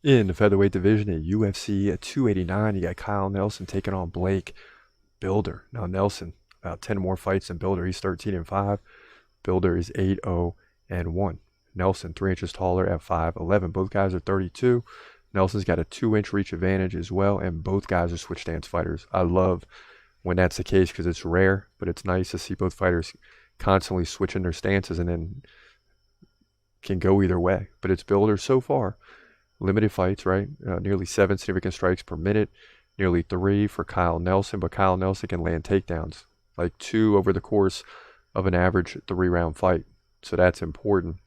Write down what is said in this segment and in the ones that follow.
In the featherweight division at UFC at 289, you got Kyle Nelson taking on Blake Bilder. Now Nelson, about 10 more fights than Bilder. He's 13-5. Bilder is 8-0-1. Nelson, 3 inches taller at 5'11". Both guys are 32. Nelson's got a 2-inch reach advantage as well, and both guys are switch stance fighters. I love when that's the case because it's rare, but it's nice to see both fighters constantly switching their stances and then can go either way. But it's Bilder so far. Limited fights, right? Nearly 7 significant strikes per minute, nearly 3 for Kyle Nelson, but Kyle Nelson can land takedowns, like 2 over the course of an average 3-round fight. So that's important.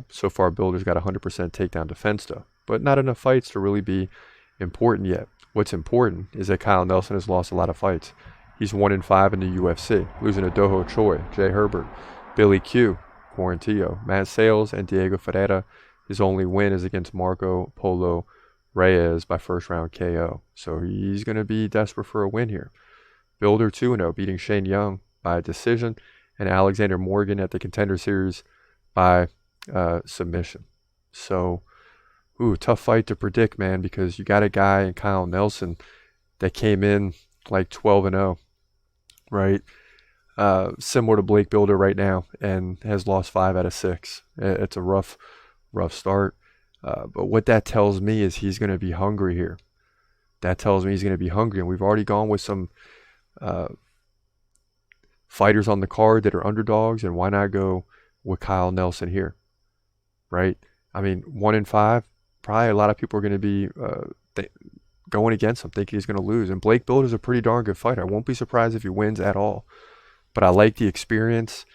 So far, Bilder's got 100% takedown defense, though, but not enough fights to really be important yet. What's important is that Kyle Nelson has lost a lot of fights. He's 1-5 in the UFC, losing to Doho Choi, Jay Herbert, Billy Q, Quarantillo, Matt Sales, and Diego Ferreira. His only win is against Marco Polo Reyes by first round KO. So he's going to be desperate for a win here. Bilder 2-0, beating Shane Young by decision, and Alexander Morgan at the Contender Series by submission. So, tough fight to predict, man, because you got a guy in Kyle Nelson that came in like 12-0, right? Similar to Blake Bilder right now, and has lost 5 out of 6. It's a rough start. But what that tells me is he's going to be hungry here. That tells me he's going to be hungry. And we've already gone with some fighters on the card that are underdogs. And why not go with Kyle Nelson here? Right? I mean, 1-5, probably a lot of people are going to be going against him, thinking he's going to lose. And Blake Bilder's a pretty darn good fighter. I won't be surprised if he wins at all. But I like the experience.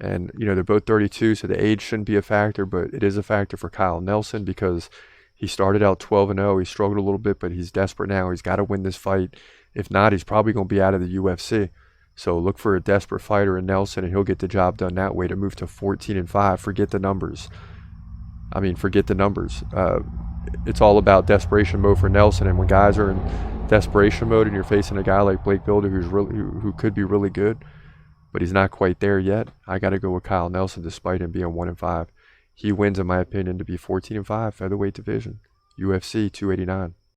And, they're both 32, so the age shouldn't be a factor, but it is a factor for Kyle Nelson because he started out 12-0. He struggled a little bit, but he's desperate now. He's got to win this fight. If not, he's probably going to be out of the UFC. So look for a desperate fighter in Nelson, and he'll get the job done that way to move to 14-5. Forget the numbers. Forget the numbers. It's all about desperation mode for Nelson, and when guys are in desperation mode and you're facing a guy like Blake Bilder who could be really good, but he's not quite there yet, I got to go with Kyle Nelson despite him being 1-5. He wins, in my opinion, to be 14-5, featherweight division, UFC 289.